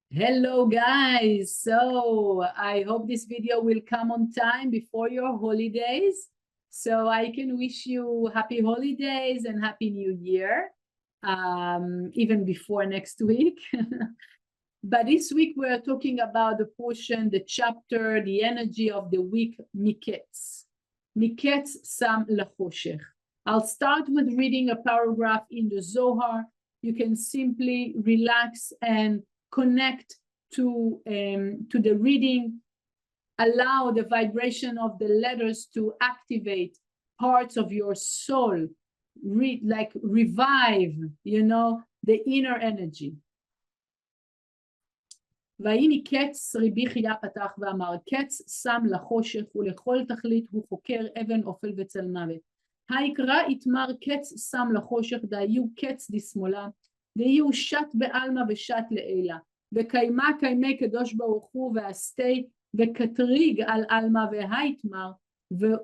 Hello guys, so I hope this video will come on time before your holidays so I can wish you happy holidays and happy new year, even before next week. But this week we're talking about the portion, the chapter, the energy of the week, Miketz. Miketz sam lachoshech. I'll start with reading a paragraph in the Zohar. You can simply relax and connect to the reading, allow the vibration of the letters to activate parts of your soul, revive, the inner energy. ויהי מקץ רבי חייא פתח ואמר, קץ שם לחושך ולכל תכלית הוא חוקר אבן אופל וצל מוות. היקרא יתמר קץ שם לחושך דהיו קץ דשמאלה, דהיו שת בעלמא ושת לעילה, וקיימה קיימי קדוש ברוך הוא ועשתי וקטריג על עלמא והיתמר,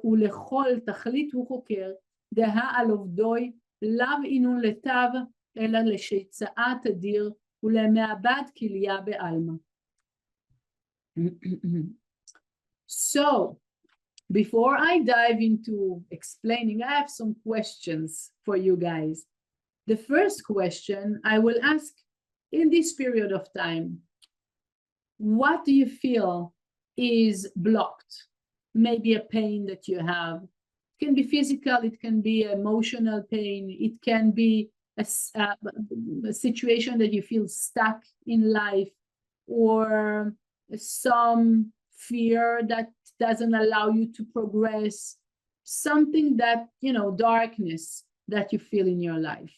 ולכל תכלית הוא חוקר, דהה על עובדוי, לאו אינון לטב, אלא לשיצאה תדיר, ולמעבד כליה בעלמא. So, before I dive into explaining, I have some questions for you guys. The first question I will ask in this period of time, what do you feel is blocked? Maybe a pain that you have. It can be physical, it can be emotional pain, it can be a situation that you feel stuck in life, or some fear that doesn't allow you to progress, something that, darkness that you feel in your life.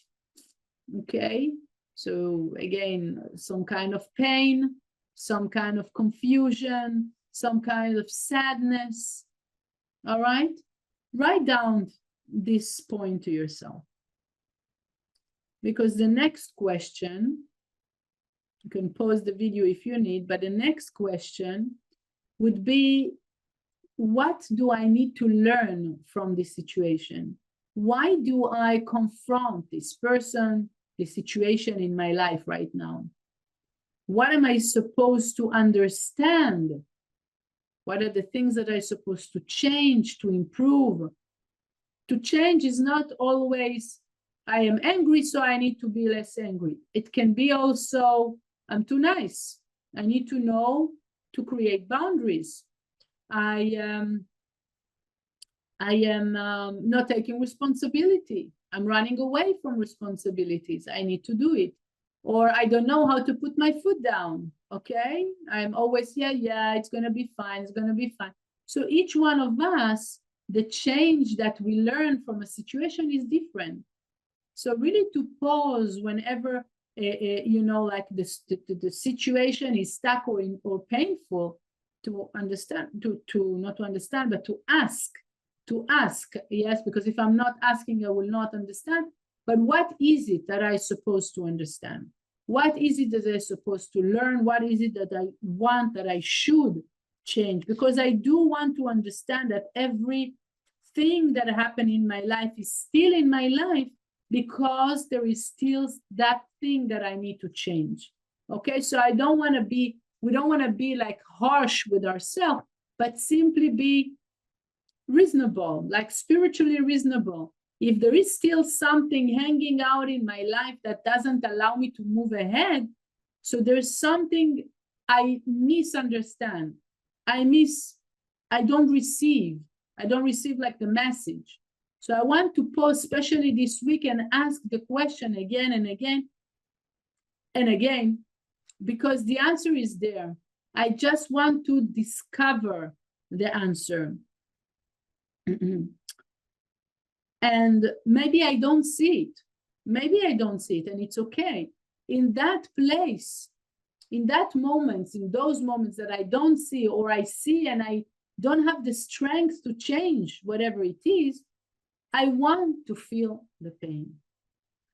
Okay, so again, some kind of pain, some kind of confusion, some kind of sadness. All right, write down this point to yourself, because the next question, you can pause the video if you need, but the next question would be, what do I need to learn from this situation? Why do I confront this person, this situation in my life right now? What am I supposed to understand? What are the things that I'm supposed to change, to improve? To change is not always, I am angry, so I need to be less angry. It can be also, I'm too nice. I need to know to create boundaries. I am not taking responsibility. I'm running away from responsibilities. I need to do it. Or I don't know how to put my foot down. Okay, I'm always, yeah, it's going to be fine. It's going to be fine. So each one of us, the change that we learn from a situation is different. So really to pause whenever, like the situation is stuck or painful, to understand, to not to understand, but to ask, yes, because if I'm not asking, I will not understand. But what is it that I'm supposed to understand? What is it that I'm supposed to learn? What is it that I want, that I should change? Because I do want to understand that everything that happened in my life is still in my life, because there is still that thing that I need to change. Okay, so we don't want to be like harsh with ourselves, but simply be reasonable, like spiritually reasonable. If there is still something hanging out in my life that doesn't allow me to move ahead, so there's something I misunderstand. I don't receive like the message. So I want to pause, especially this week, and ask the question again and again and again, because the answer is there. I just want to discover the answer. And maybe I don't see it. And it's okay. In that place, in those moments that I don't see, or I see and I don't have the strength to change whatever it is, I want to feel the pain.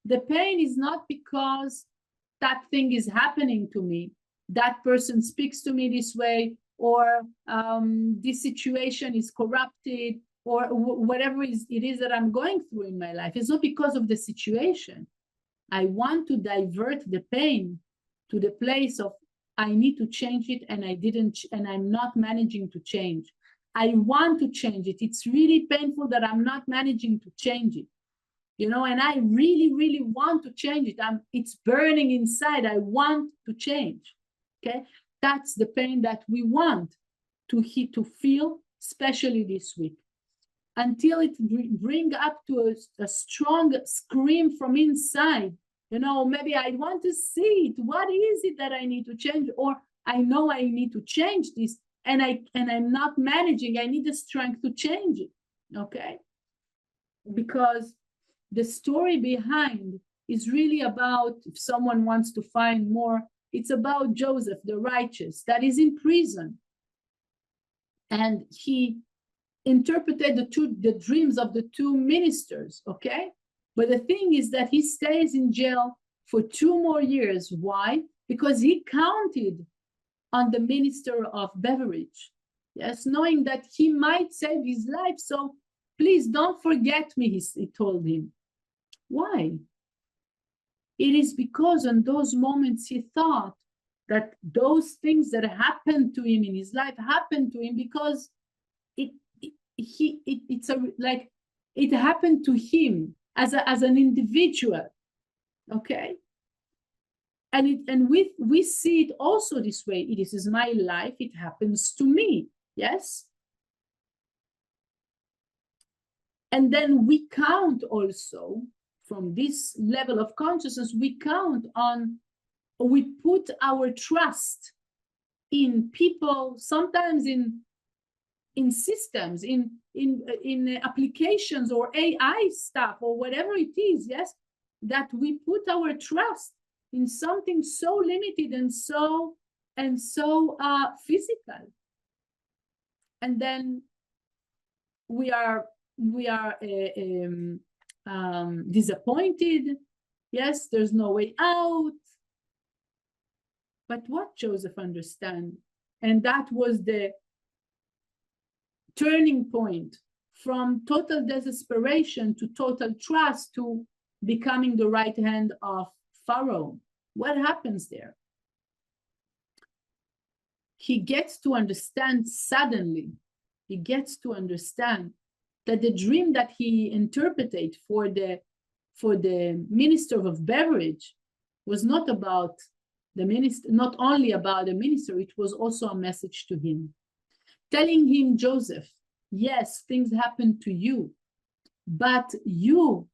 The pain is not because that thing is happening to me, that person speaks to me this way, or this situation is corrupted, or whatever it is that I'm going through in my life. It's not because of the situation. I want to divert the pain to the place of I need to change it, and I didn't, and I'm not managing to change. I want to change it. It's really painful that I'm not managing to change it, you know, and I really, really want to change it. It's burning inside. I want to change. Okay, that's the pain that we want to feel, especially this week, until it bring up to a strong scream from inside. You know, maybe I want to see it. What is it that I need to change? Or I know I need to change this, and I'm not managing. I need the strength to change it. Okay, because the story behind is really about, if someone wants to find more, it's about Joseph, the righteous, that is in prison. And he interpreted the dreams of the two ministers, okay? But the thing is that he stays in jail for 2 more years. Why? Because he counted on the minister of beverage, yes, knowing that he might save his life. So please don't forget me, he told him. Why? It is because in those moments he thought that those things that happened to him in his life happened to him because it happened to him as an individual, okay? And we see it also this way. This is my life. It happens to me, yes? And then we count also, from this level of consciousness, we put our trust in people, sometimes in systems, in applications or AI stuff or whatever it is, yes, that we put our trust in something so limited and so physical, and then we are disappointed. Yes, there's no way out. But what Joseph understand, and that was the turning point from total desperation to total trust to becoming the right hand of Pharaoh. What happens there? He gets to understand suddenly, he gets to understand that the dream that he interpreted for the minister of beverage was not about the minister, not only about the minister, it was also a message to him, telling him, Joseph, yes, things happen to you, but you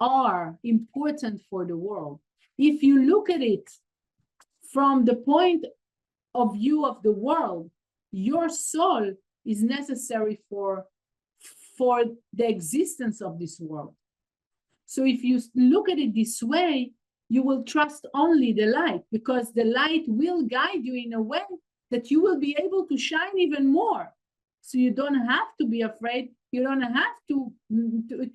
are important for the world. If you look at it from the point of view of the world, your soul is necessary for the existence of this world. So if you look at it this way, you will trust only the light, because the light will guide you in a way that you will be able to shine even more. So you don't have to be afraid. You don't have to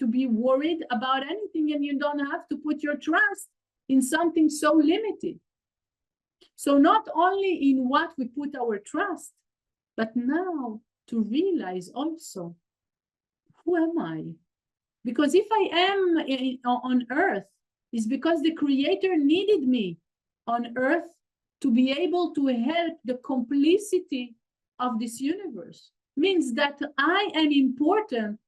be worried about anything, and you don't have to put your trust in something so limited. So not only in what we put our trust, but now to realize also, who am I? Because if I am on earth, it's because the Creator needed me on earth to be able to help the complicity of this universe. Means that I am important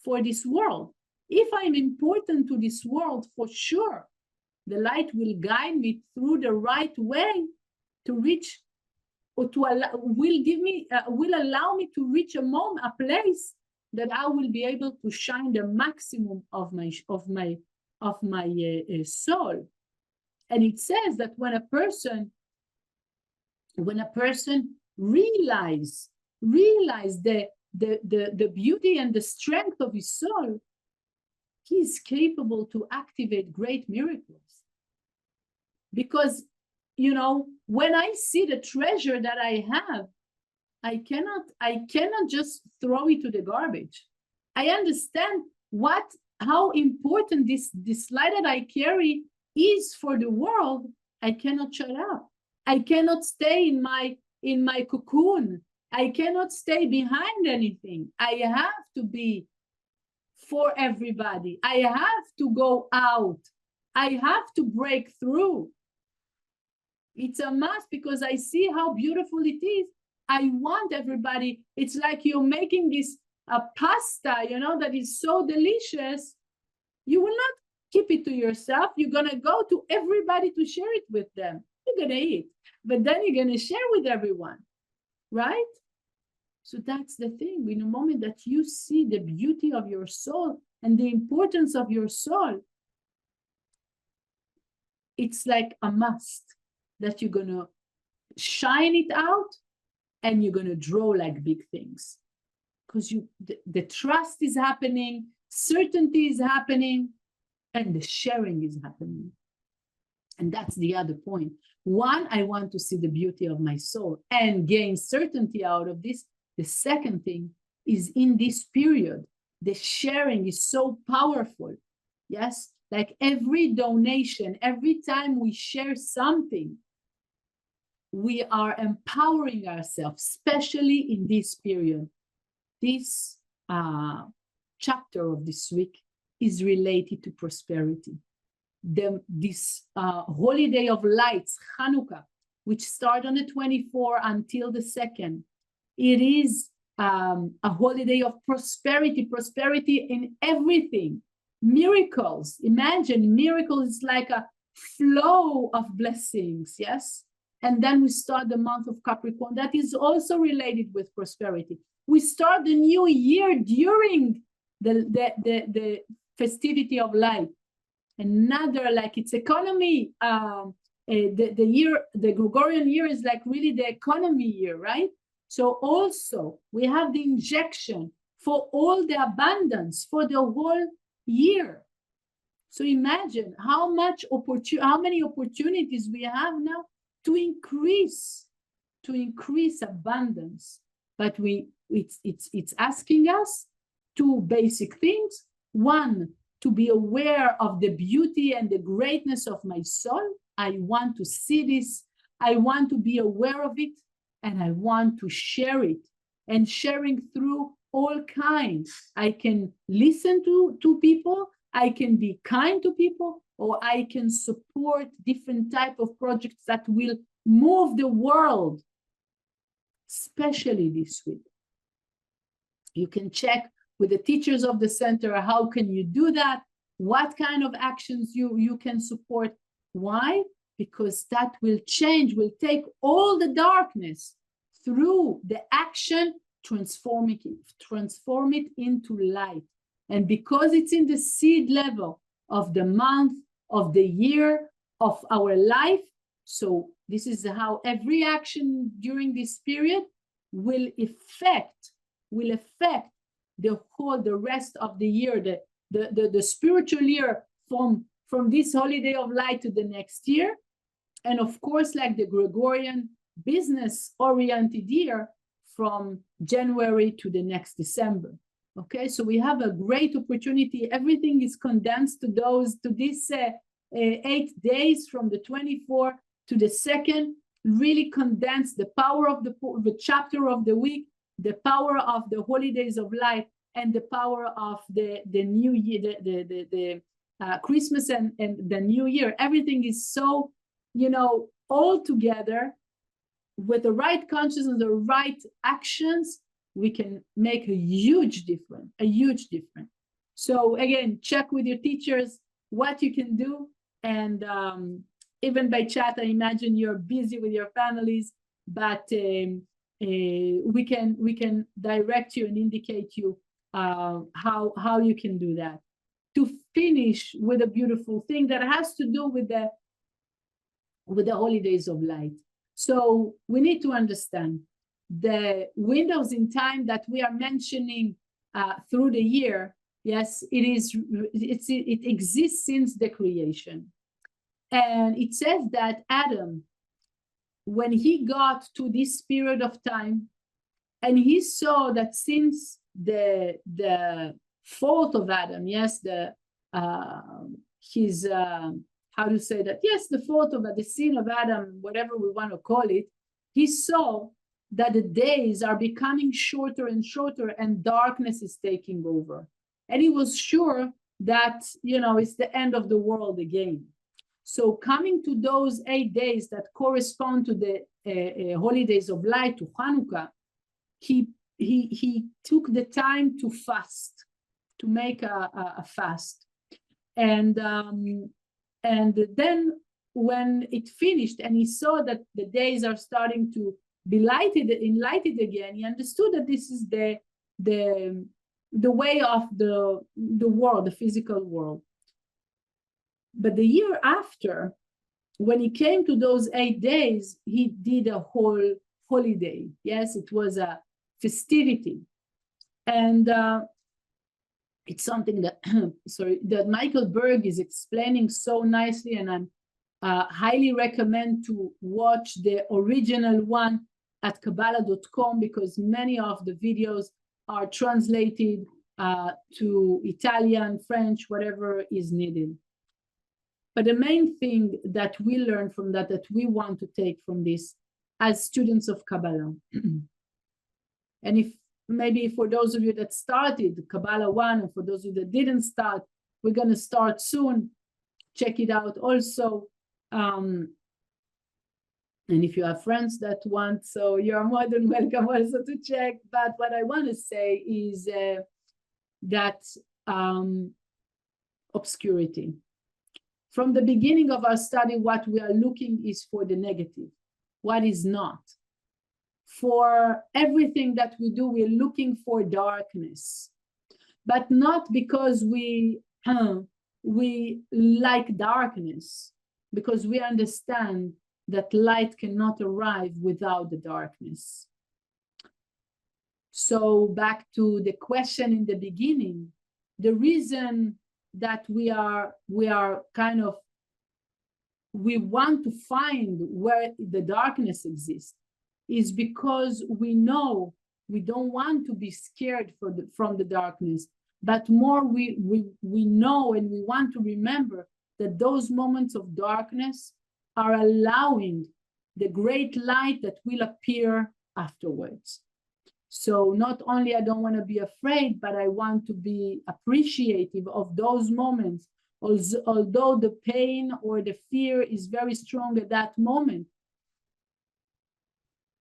for this world. If I'm important to this world, for sure, the light will guide me through the right way to reach, or to allow, will allow me to reach a place that I will be able to shine the maximum of my soul. And it says that when a person realize the beauty and the strength of his soul, he is capable to activate great miracles. Because, you know, when I see the treasure that I have, I cannot just throw it to the garbage. I understand how important this light that I carry is for the world. I cannot shut up. I cannot stay in my cocoon. I cannot stay behind anything. I have to be for everybody. I have to go out. I have to break through. It's a must because I see how beautiful it is. I want everybody. It's like you're making this pasta, you know, that is so delicious. You will not keep it to yourself. You're going to go to everybody to share it with them. You're going to eat, but then you're going to share with everyone, right? So that's the thing. In a moment that you see the beauty of your soul and the importance of your soul, it's like a must that you're going to shine it out and you're going to draw like big things. Because the trust is happening, certainty is happening, and the sharing is happening. And that's the other point. One, I want to see the beauty of my soul and gain certainty out of this. The second thing is in this period, the sharing is so powerful. Yes, like every donation, every time we share something, we are empowering ourselves, especially in this period. This chapter of this week is related to prosperity. This holiday of lights, Hanukkah, which starts on the 24th until the 2nd, it is a holiday of prosperity, prosperity in everything. Miracles. Imagine miracles like a flow of blessings, yes? And then we start the month of Capricorn. That is also related with prosperity. We start the new year during the festivity of light. Another, like its economy, the Gregorian year is like really the economy year, right? So also we have the injection for all the abundance for the whole year. So imagine how many opportunities we have now to increase abundance. But it's asking us two basic things. One, to be aware of the beauty and the greatness of my soul. I want to see this. I want to be aware of it, and I want to share it. And sharing through all kinds. I can listen to people. I can be kind to people, or I can support different type of projects that will move the world, especially this week. You can check with the teachers of the center, how can you do that? What kind of actions you can support? Why? Because that will change, will take all the darkness through the action, transform it into light. And because it's in the seed level of the month, of the year, of our life, so this is how every action during this period will affect the rest of the year, the spiritual year from this holiday of light to the next year. And of course, like the Gregorian business-oriented year from January to the next December. Okay, so we have a great opportunity. Everything is condensed to this 8 days from the 24th to the 2nd, really condense the power of the chapter of the week, the power of the holidays of light, and the power of the new year, the Christmas and the new year. Everything is so, all together with the right consciousness, the right actions, we can make a huge difference. So again, check with your teachers what you can do. And even by chat, I imagine you're busy with your families, but we can direct you and indicate you how you can do that. To finish with a beautiful thing that has to do with the holidays of light. So we need to understand the windows in time that we are mentioning through the year. Yes, it exists since the creation. And it says that Adam, when he got to this period of time, and he saw that since the fault of Adam, yes, his how to say that? Yes, the fault of the sin of Adam, whatever we want to call it, he saw that the days are becoming shorter and shorter, and darkness is taking over. And he was sure that, it's the end of the world again. So coming to those 8 days that correspond to the holidays of light, to Hanukkah, he took the time to fast, to make a fast. And then when it finished and he saw that the days are starting to be enlightened again, he understood that this is the way of the world, the physical world. But the year after, when he came to those 8 days, he did a whole holiday. Yes, it was a festivity. And it's something that, that Michael Berg is explaining so nicely, and I'm highly recommend to watch the original one at Kabbalah.com, because many of the videos are translated to Italian, French, whatever is needed. But the main thing that we learn from that we want to take from this as students of Kabbalah, and if maybe for those of you that started Kabbalah 1, and for those of you that didn't start, we're going to start soon. Check it out also. And if you have friends that want, so you're more than welcome also to check. But what I want to say is that obscurity. From the beginning of our study, what we are looking is for the negative, what is not. For everything that we do, we're looking for darkness, but not because we like darkness, because we understand that light cannot arrive without the darkness. So back to the question in the beginning, the reason that we want to find where the darkness exists is because we know we don't want to be scared from the darkness, but more we know and we want to remember that those moments of darkness are allowing the great light that will appear afterwards. So not only I don't want to be afraid, but I want to be appreciative of those moments, although the pain or the fear is very strong at that moment.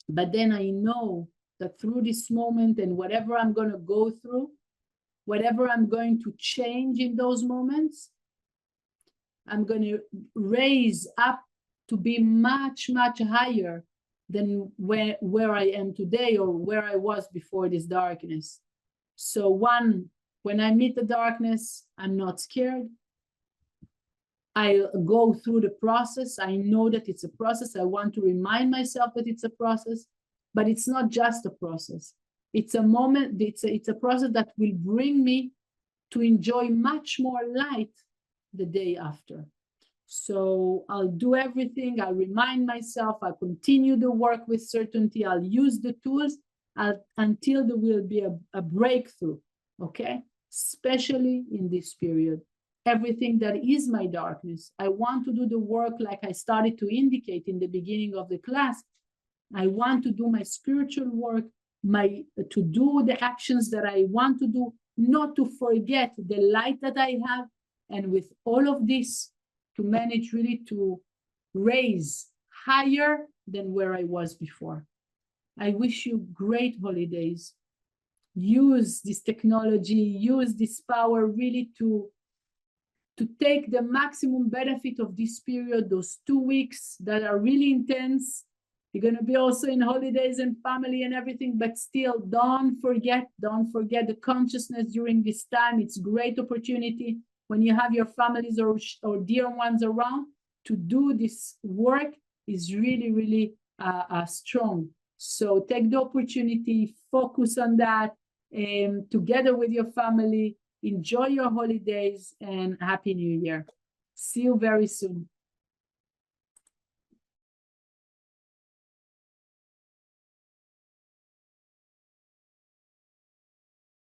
But then I know that through this moment and whatever I'm going to go through, whatever I'm going to change in those moments, I'm going to raise up to be much, much higher than where I am today or where I was before this darkness. So when I meet the darkness, I'm not scared. I go through the process. I know that it's a process. I want to remind myself that it's a process, but it's not just a process. It's a moment, it's a process that will bring me to enjoy much more light the day after. So I'll do everything. I'll remind myself. I'll continue the work with certainty. I'll use the tools until there will be a breakthrough, okay? Especially in this period. Everything that is my darkness, I want to do the work like I started to indicate in the beginning of the class. I want to do my spiritual work, to do the actions that I want to do, not to forget the light that I have. And with all of this, to manage really to raise higher than where I was before. I wish you great holidays. Use this technology, use this power really to take the maximum benefit of this period, those 2 weeks that are really intense. You're going to be also in holidays and family and everything, but still don't forget the consciousness during this time. It's a great opportunity when you have your families or dear ones around to do this work is really, really strong. So take the opportunity, focus on that, together with your family. Enjoy your holidays and Happy New Year. See you very soon.